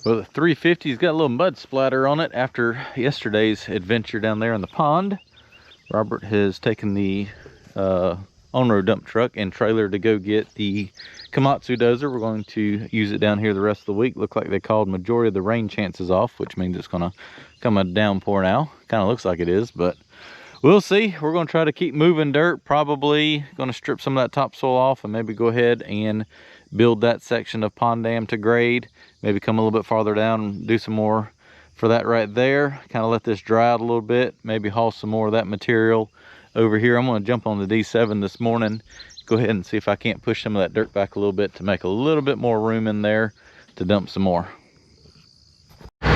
Well, the 350's got a little mud splatter on it after yesterday's adventure down there in the pond. Robert has taken the on-road dump truck and trailer to go get the Komatsu dozer. We're going to use it down here the rest of the week. Look like they called majority of the rain chances off, which means it's gonna come a downpour now. Kind of looks like it is, but we'll see. We're gonna try to keep moving dirt. Probably gonna strip some of that topsoil off and maybe go ahead and build that section of pond dam to grade. Maybe come a little bit farther down and do some more for that right there. Kind of let this dry out a little bit. Maybe haul some more of that material over here. I'm going to jump on the D7 this morning. Go ahead and see if I can't push some of that dirt back a little bit to make a little bit more room in there to dump some more. We've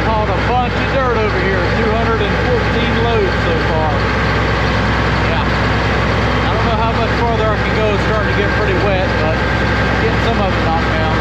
hauled a bunch of dirt over here. 214 loads so far. Yeah. I don't know how much farther I can go. It's starting to get pretty wet, but getting some of it knocked down.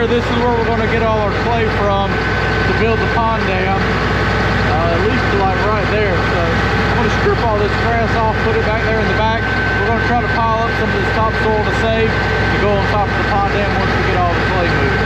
This is where we're going to get all our clay from to build the pond dam, at least to like right there. So I'm going to strip all this grass off, put it back there in the back. We're going to try to pile up some of this topsoil to save to go on top of the pond dam once we get all the clay moved.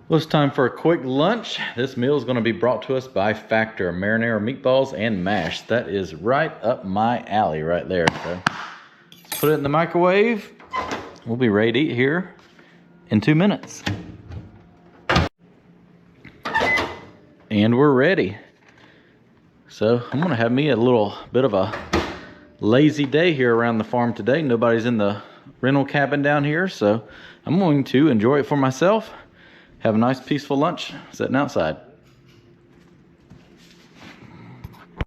Well, it's time for a quick lunch. This meal is going to be brought to us by Factor marinara meatballs and mash. That is right up my alley right there. So let's put it in the microwave. We'll be ready to eat here in 2 minutes. And we're ready. So I'm going to have me a little bit of a lazy day here around the farm today. Nobody's in the rental cabin down here, so I'm going to enjoy it for myself. Have a nice peaceful lunch sitting outside.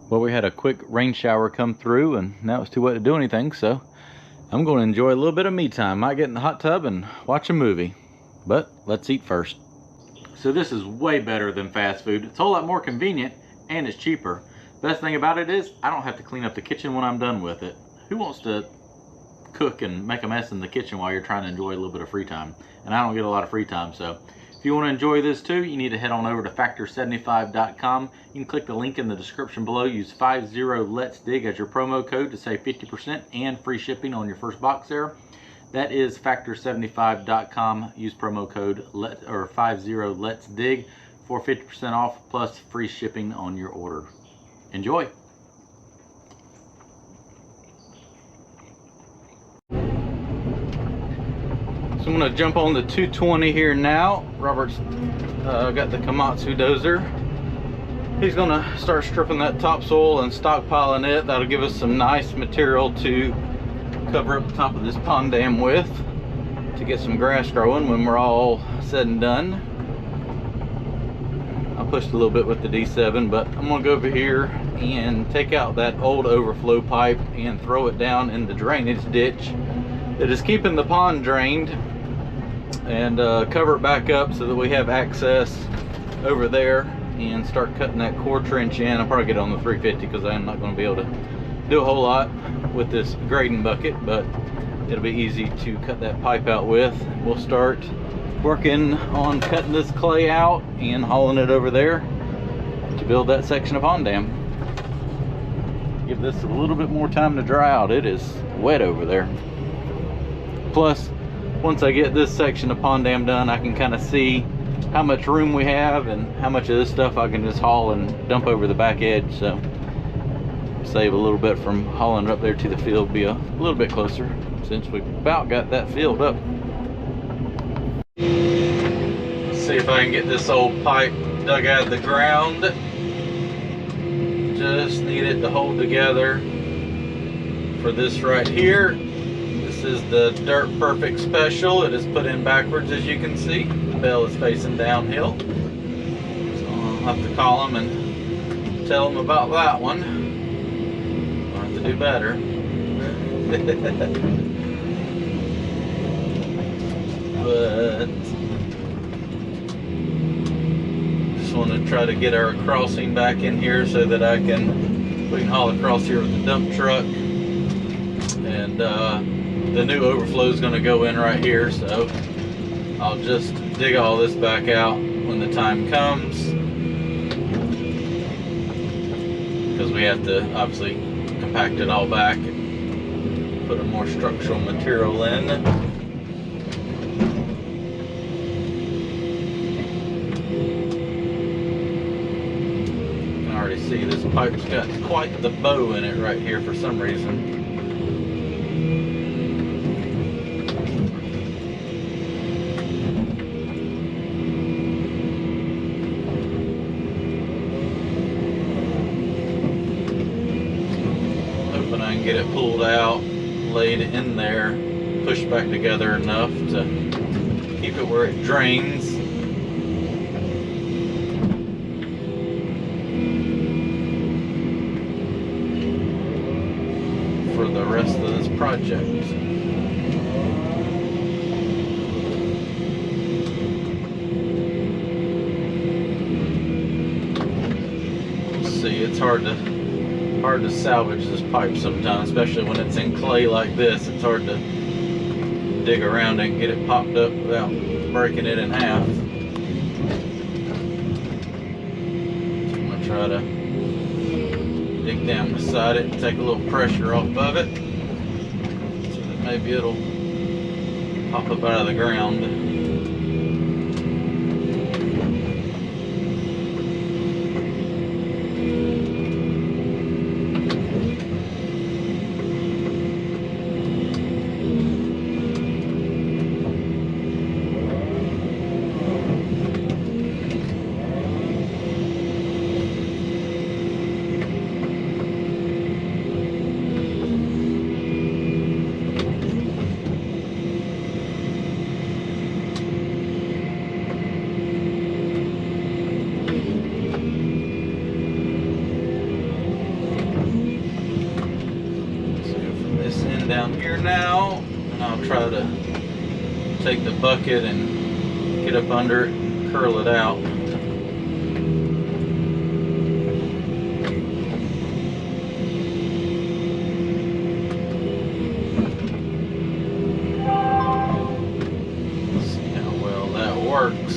Well, we had a quick rain shower come through and now it's too wet to do anything, so I'm going to enjoy a little bit of me time. Might get in the hot tub and watch a movie, but let's eat first. So this is way better than fast food. It's a whole lot more convenient and it's cheaper. Best thing about it is I don't have to clean up the kitchen when I'm done with it. Who wants to cook and make a mess in the kitchen while you're trying to enjoy a little bit of free time? And I don't get a lot of free time, so if you want to enjoy this too, you need to head on over to factor75.com. You can click the link in the description below. Use 50LetsDig as your promo code to save 50% and free shipping on your first box there. That is factor75.com. Use promo code 50LetsDig for 50% off plus free shipping on your order. Enjoy. So I'm going to jump on the 220 here now. Robert's got the Komatsu dozer. He's going to start stripping that topsoil and stockpiling it. That'll give us some nice material to cover up the top of this pond dam with to get some grass growing when we're all said and done. I pushed a little bit with the D7, but I'm going to go over here and take out that old overflow pipe and throw it down in the drainage ditch that is keeping the pond drained, and cover it back up so that we have access over there and start cutting that core trench in. I'll probably get on the 350 because I'm not going to be able to do a whole lot with this grading bucket, but it'll be easy to cut that pipe out with. We'll start working on cutting this clay out and hauling it over there to build that section of pond dam. Give this a little bit more time to dry out. It is wet over there. Plus, once I get this section of pond dam done, I can kind of see how much room we have and how much of this stuff I can just haul and dump over the back edge. So save a little bit from hauling it up there to the field, be a little bit closer since we've about got that filled up. Let's see if I can get this old pipe dug out of the ground. Just need it to hold together for this right here. This is the Dirt Perfect Special. It is put in backwards, as you can see. The bell is facing downhill. So I'll have to call them and tell them about that one. I'll have to do better. But just want to try to get our crossing back in here so that we can haul across here with the dump truck. And the new overflow is going to go in right here, so I'll just dig all this back out when the time comes, because we have to obviously compact it all back and put a more structural material in. You can already see this pipe's got quite the bow in it right here for some reason. Get it pulled out, laid in there, pushed back together enough to keep it where it drains. For the rest of this project. See, it's hard to salvage this pipe sometimes, especially when it's in clay like this. It's hard to dig around and get it popped up without breaking it in half. So I'm going to try to dig down beside it and take a little pressure off of it so that maybe it'll pop up out of the ground. down here now, and I'll try to take the bucket and get up under it and curl it out. See how well that works.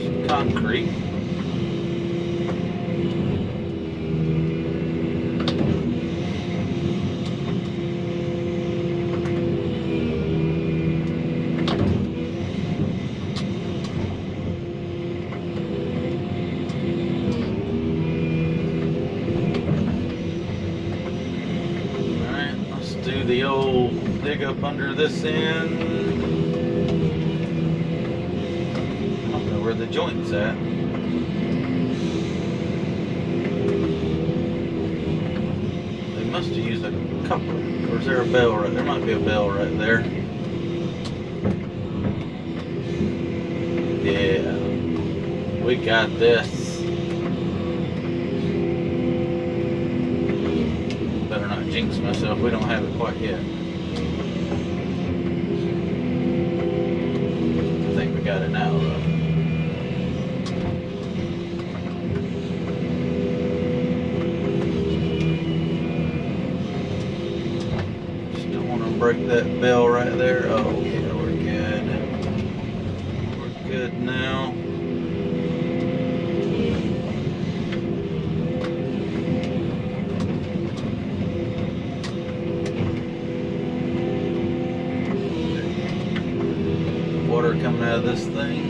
Some concrete. Do the old dig up under this end. I don't know where the joint's at. They must have used a coupler. Or is there a bell right there? Might be a bell right there. Yeah, we got this. Jinx myself, we don't have it quite yet. I think we got it now though. Just don't want to break that bell right there. Oh yeah, we're good. We're good now. Water coming out of this thing.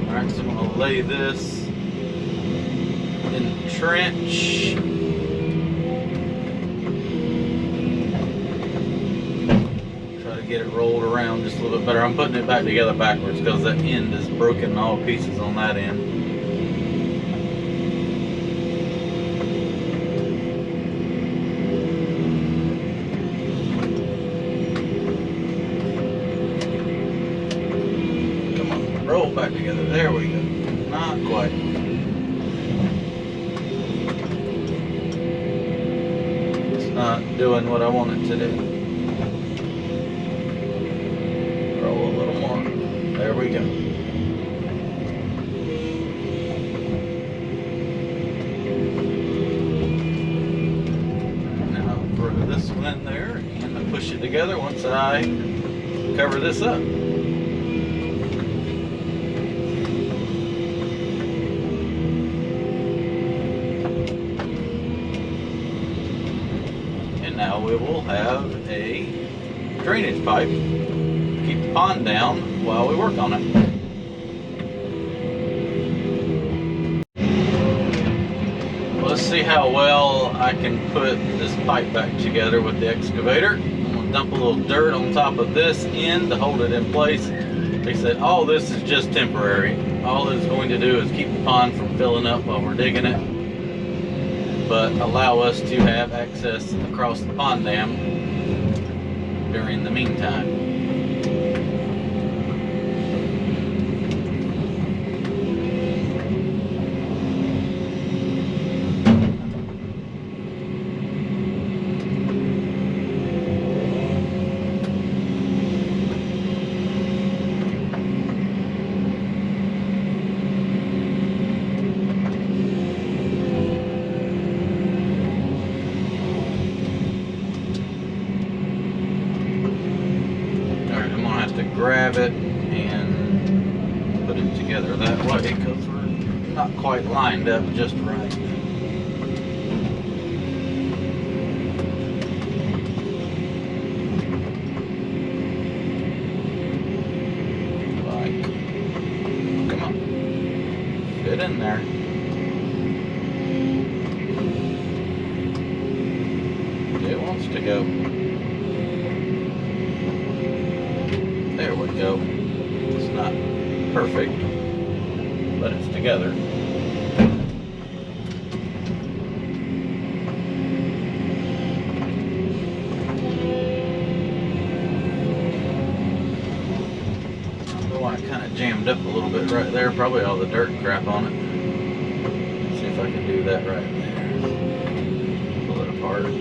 Alright, so I'm going to lay this in the trench. Try to get it rolled around just a little bit better. I'm putting it back together backwards because that end is broken, all pieces on that end. Roll back together. There we go. Not quite. It's not doing what I want it to do. Roll a little more. There we go. Now I'll throw this one in there and I'll push it together once I cover this up. Now we will have a drainage pipe to keep the pond down while we work on it. Let's see how well I can put this pipe back together with the excavator. I'm going to dump a little dirt on top of this end to hold it in place. They said all this is just temporary. All it's going to do is keep the pond from filling up while we're digging it, but allow us to have access across the pond dam during the meantime. Grab it and put it together that way because we're not quite lined up just right. Like, come on, fit in there. It wants to go. There we go. It's not perfect, but it's together. Oh, I kind of jammed up a little bit right there. Probably all the dirt and crap on it. Let's see if I can do that right there. Pull it start.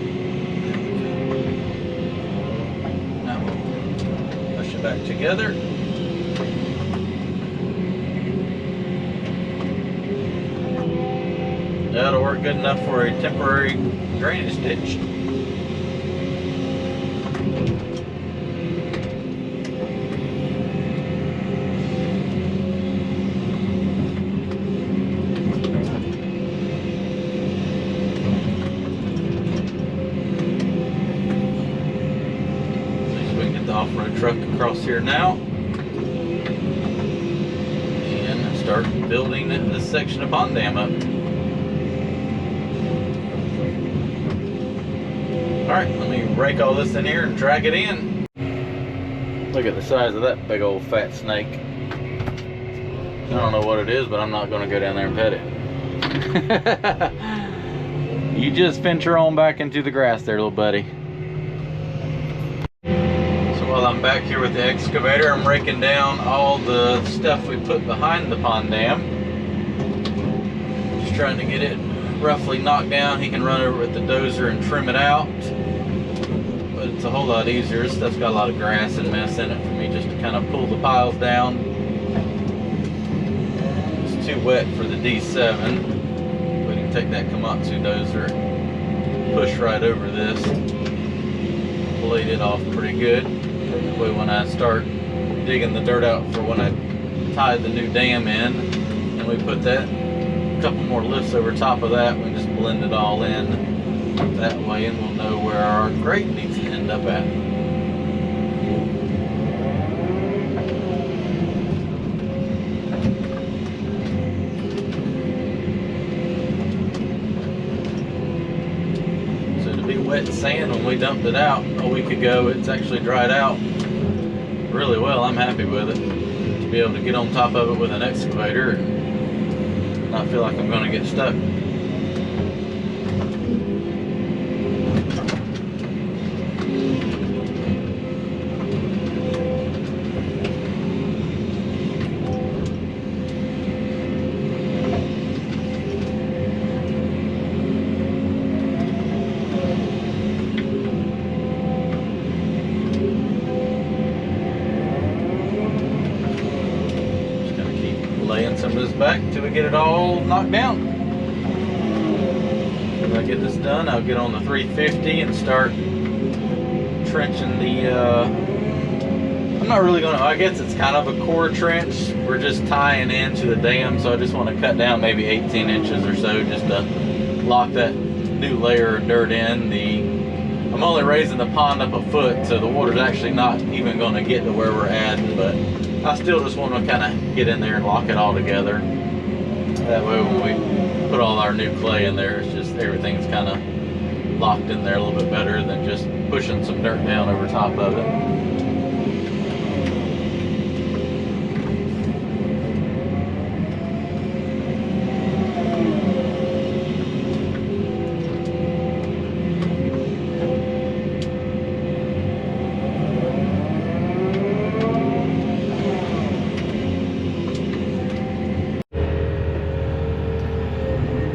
Now we'll push it back together. That'll work good enough for a temporary drainage ditch. Off-road truck across here now and start building this section of pond dam up. Alright, let me rake all this in here and drag it in. Look at the size of that big old fat snake. I don't know what it is, but I'm not going to go down there and pet it. You just venture on back into the grass there, little buddy. While I'm back here with the excavator, I'm raking down all the stuff we put behind the pond dam. Just trying to get it roughly knocked down. He can run over with the dozer and trim it out. But it's a whole lot easier. This stuff's got a lot of grass and mess in it for me just to kind of pull the piles down. It's too wet for the D7. We can take that Komatsu dozer and push right over this. Blade it off pretty good. That way when I start digging the dirt out for when I tie the new dam in, and we put that, a couple more lifts over top of that, we just blend it all in that way, and we'll know where our grate needs to end up at. So to be wet sand when we dumped it out a week ago, it's actually dried out really well. I'm happy with it. To be able to get on top of it with an excavator and not feel like I'm going to get stuck. Laying some of this back till we get it all knocked down. When I get this done, I'll get on the 350 and start trenching the, I'm not really gonna, I guess it's kind of a core trench. We're just tying into the dam, so I just want to cut down maybe 18 inches or so just to lock that new layer of dirt in. I'm only raising the pond up a foot, so the water's actually not even going to get to where we're at, but I still just want to kind of get in there and lock it all together. That way when we put all our new clay in there, it's just everything's kind of locked in there a little bit better than just pushing some dirt down over top of it.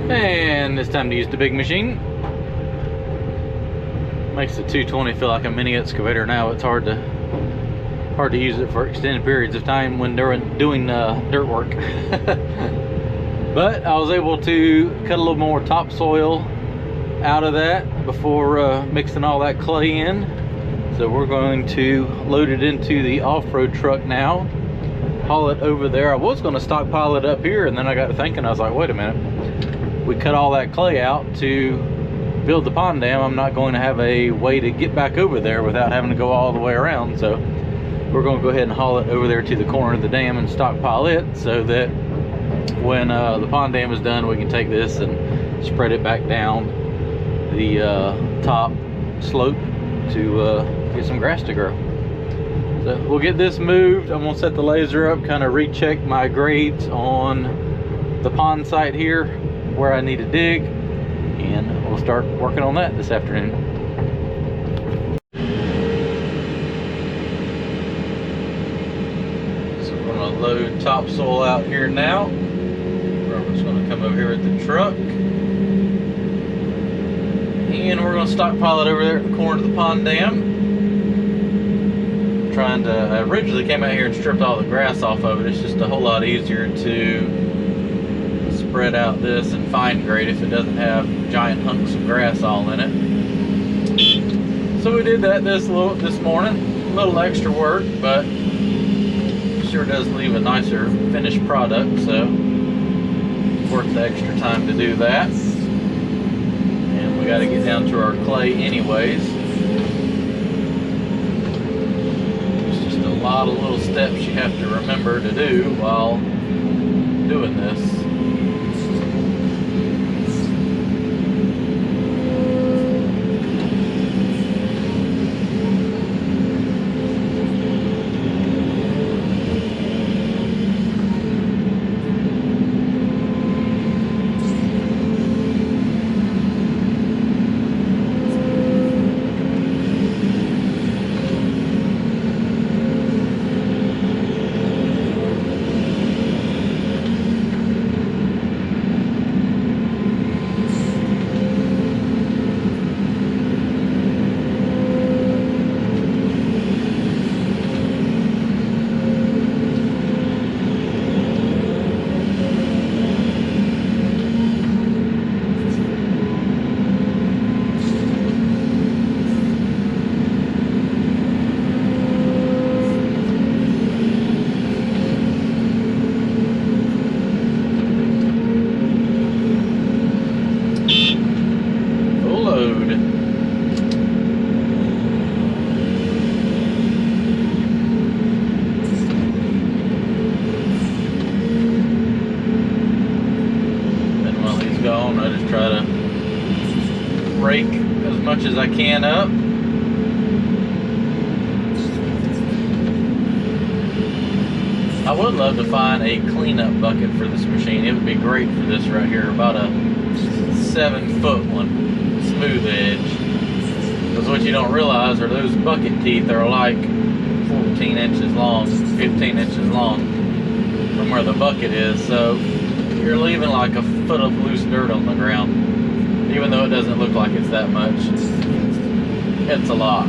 And it's time to use the big machine. Makes the 220 feel like a mini excavator now. It's hard to use it for extended periods of time when they're doing dirt work. But I was able to cut a little more topsoil out of that before mixing all that clay in. So we're going to load it into the off-road truck now, haul it over there. I was going to stockpile it up here, and then I got to thinking, I was like, wait a minute. We cut all that clay out to build the pond dam. I'm not going to have a way to get back over there without having to go all the way around. So we're going to go ahead and haul it over there to the corner of the dam and stockpile it, so that when the pond dam is done, we can take this and spread it back down the top slope to get some grass to grow. So we'll get this moved. I'm going to set the laser up, kind of recheck my grades on the pond site here, where I need to dig, and we'll start working on that this afternoon. So we're going to load topsoil out here now. Robert's going to come over here with the truck, and And we're going to stockpile it over there at the corner of the pond dam. I originally came out here and stripped all the grass off of it. It's just a whole lot easier to spread out this and fine grade if it doesn't have giant hunks of grass all in it. So we did that this morning. A little extra work, but sure does leave a nicer finished product, so it's worth the extra time to do that. And we got to get down to our clay anyways. A lot of little steps you have to remember to do while doing this. Rake as much as I can up. I would love to find a cleanup bucket for this machine. It would be great for this right here, about a 7-foot one, smooth edge. Because what you don't realize are those bucket teeth are like 14 inches long, 15 inches long from where the bucket is. So you're leaving like a foot of loose dirt on the ground. Even though it doesn't look like it's that much, it's a lot.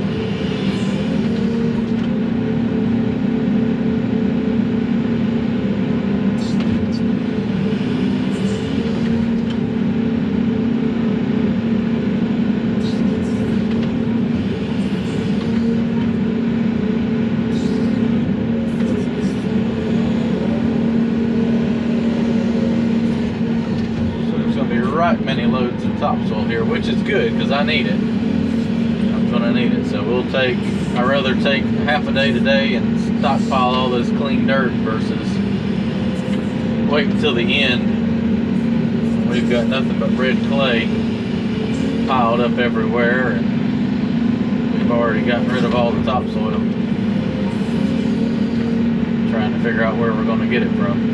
Right many loads of topsoil here, which is good because I need it. I'm gonna need it. So I'd rather take half a day today and stockpile all this clean dirt versus wait until the end. We've got nothing but red clay piled up everywhere, and we've already gotten rid of all the topsoil. Trying to figure out where we're gonna get it from.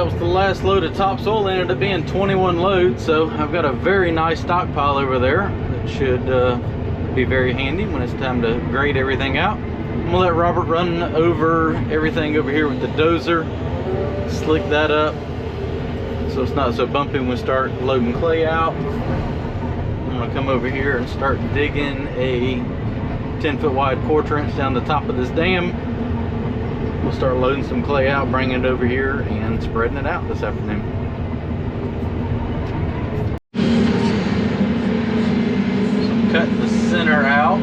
that was the last load of topsoil. It ended up being 21 loads, so I've got a very nice stockpile over there that should be very handy when it's time to grade everything out. I'm gonna let Robert run over everything over here with the dozer, slick that up so it's not so bumpy when we start loading clay out. I'm gonna come over here and start digging a 10-foot wide core trench down the top of this dam. We'll start loading some clay out, bringing it over here and spreading it out this afternoon. So I'm cutting the center out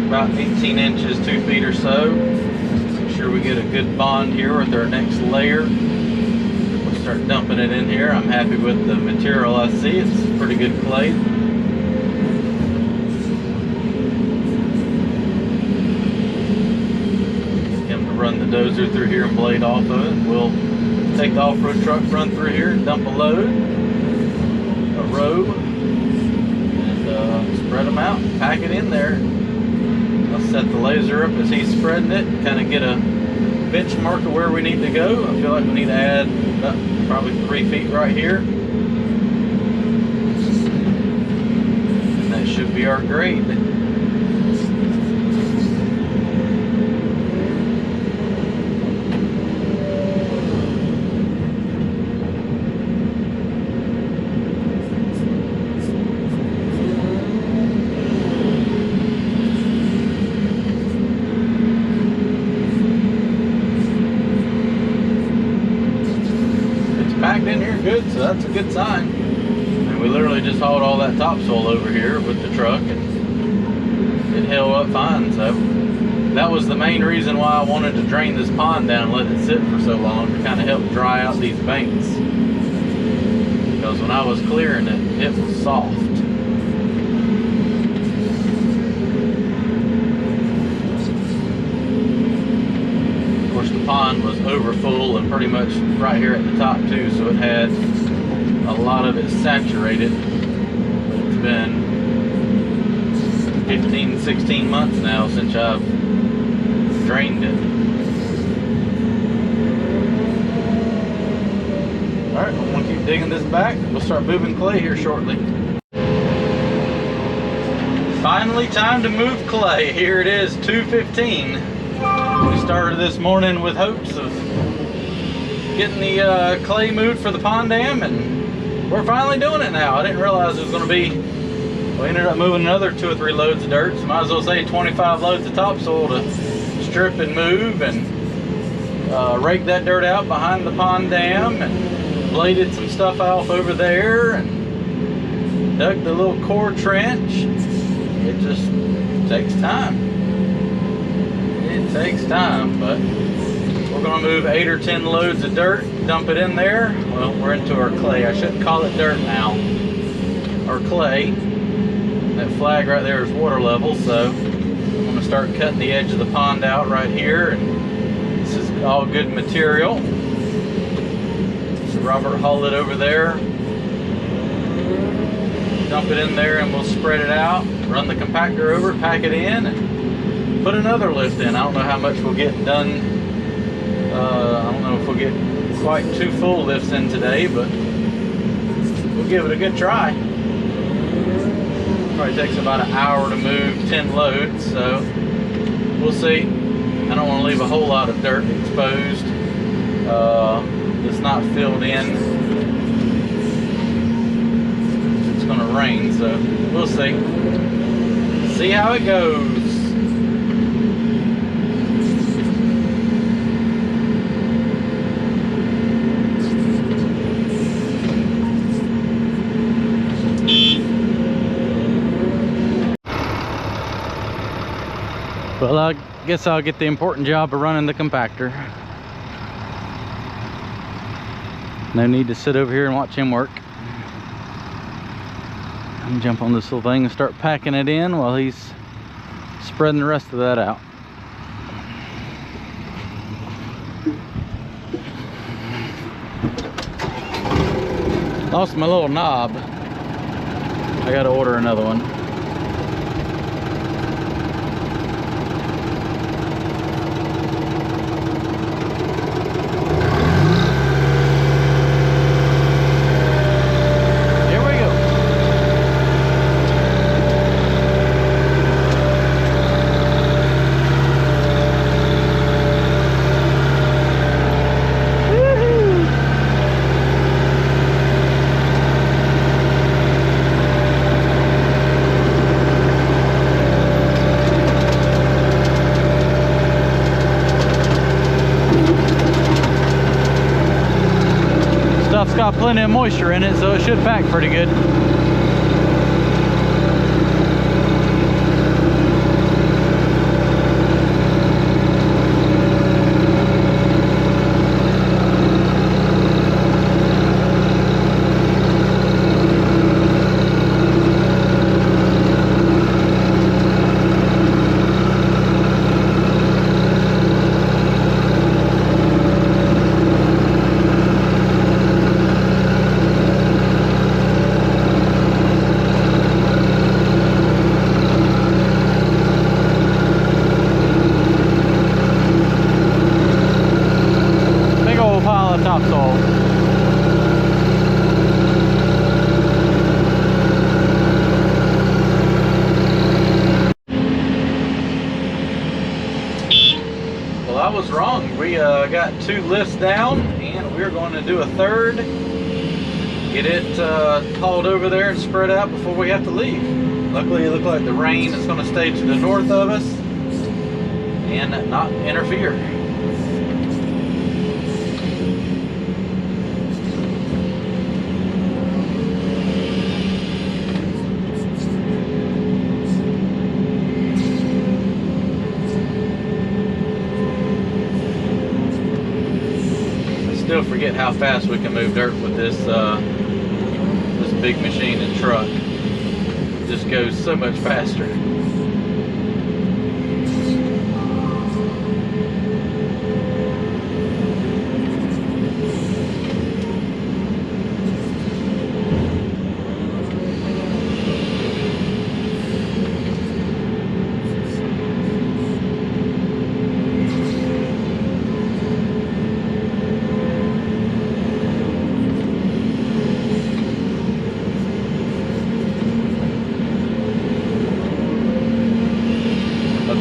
about 18 inches, 2 feet or so. Make sure we get a good bond here with our next layer. We'll start dumping it in here. I'm happy with the material I see. It's pretty good clay. Run the dozer through here and blade off of it. We'll take the off-road truck, run through here and dump a load, a row, and spread them out, pack it in there. I'll set the laser up as he's spreading it, kind of get a benchmark of where we need to go. I feel like we need to add about probably 3 feet right here. And that should be our grade. Packed in here good, so that's a good sign. And we literally just hauled all that topsoil over here with the truck and it held up fine. So that was the main reason why I wanted to drain this pond down and let it sit for so long, to kind of help dry out these banks, because when I was clearing it, it was soft. The pond was over full and pretty much right here at the top too, so it had a lot of it saturated. It's been 15, 16 months now since I've drained it. Alright, I'm going to keep digging this back. We'll start moving clay here shortly. Finally time to move clay. Here it is, 2:15. We started this morning with hopes of getting the clay moved for the pond dam, and we're finally doing it now. I didn't realize it was going to be, we ended up moving another 2 or 3 loads of dirt, so might as well say 25 loads of topsoil to strip and move, and rake that dirt out behind the pond dam, and bladed some stuff off over there, and dug the little core trench. It just takes time. It takes time, but we're going to move 8 or 10 loads of dirt, dump it in there. Well, we're into our clay. I shouldn't call it dirt now, or clay. That flag right there is water level, so I'm going to start cutting the edge of the pond out right here, and this is all good material. So Robert hauled it over there, dump it in there, and we'll spread it out, run the compactor over, pack it in, and put another lift in. I don't know how much we'll get done. I don't know if we'll get quite 2 full lifts in today, but we'll give it a good try. Probably takes about an hour to move 10 loads, so we'll see. I don't want to leave a whole lot of dirt exposed. It's not filled in. It's going to rain, so we'll see. See how it goes. Well, I guess I'll get the important job of running the compactor. No need to sit over here and watch him work. I'm jump on this little thing and start packing it in while he's spreading the rest of that out. Lost my little knob. I gotta order another one. plenty of moisture in it, so it should pack pretty good. Topsoil. Well, I was wrong. We got 2 lifts down, and we're going to do a third. Get it hauled over there and spread out before we have to leave. Luckily, it looks like the rain is going to stay to the north of us and not interfere. Still forget how fast we can move dirt with this this big machine and truck. It just goes so much faster.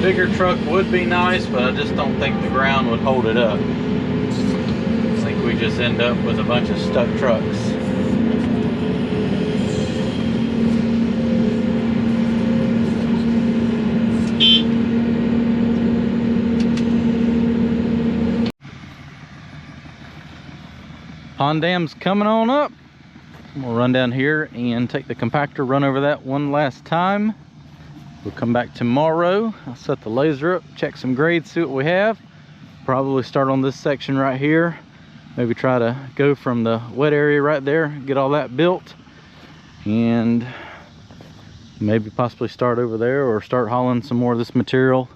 Bigger truck would be nice, but I just don't think the ground would hold it up. I think we just end up with a bunch of stuck trucks. Pond dam's coming on up. We'll run down here and take the compactor, run over that one last time. We'll come back tomorrow. I'll set the laser up, check some grades, see what we have. Probably start on this section right here. Maybe try to go from the wet area right there, get all that built, and maybe possibly start over there, or start hauling some more of this material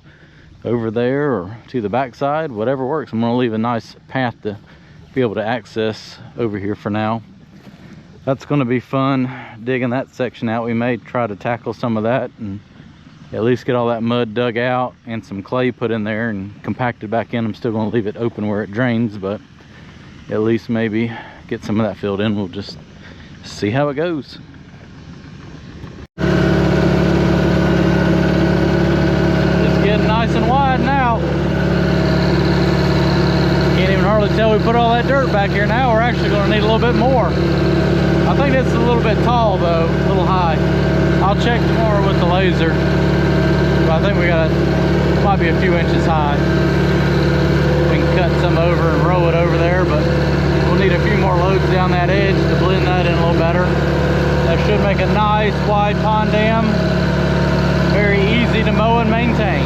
over there or to the backside, whatever works. I'm gonna leave a nice path to be able to access over here for now. That's gonna be fun, digging that section out. We may try to tackle some of that and at least get all that mud dug out and some clay put in there and compacted back in. I'm still going to leave it open where it drains, but at least maybe get some of that filled in. We'll just see how it goes. It's getting nice and wide now. Can't even hardly tell we put all that dirt back here. Now we're actually going to need a little bit more. I think it's a little bit tall though, a little high. I'll check tomorrow with the laser. I think we got might be a few inches high. We can cut some over and roll it over there, but we'll need a few more loads down that edge to blend that in a little better. That should make a nice wide pond dam. Very easy to mow and maintain.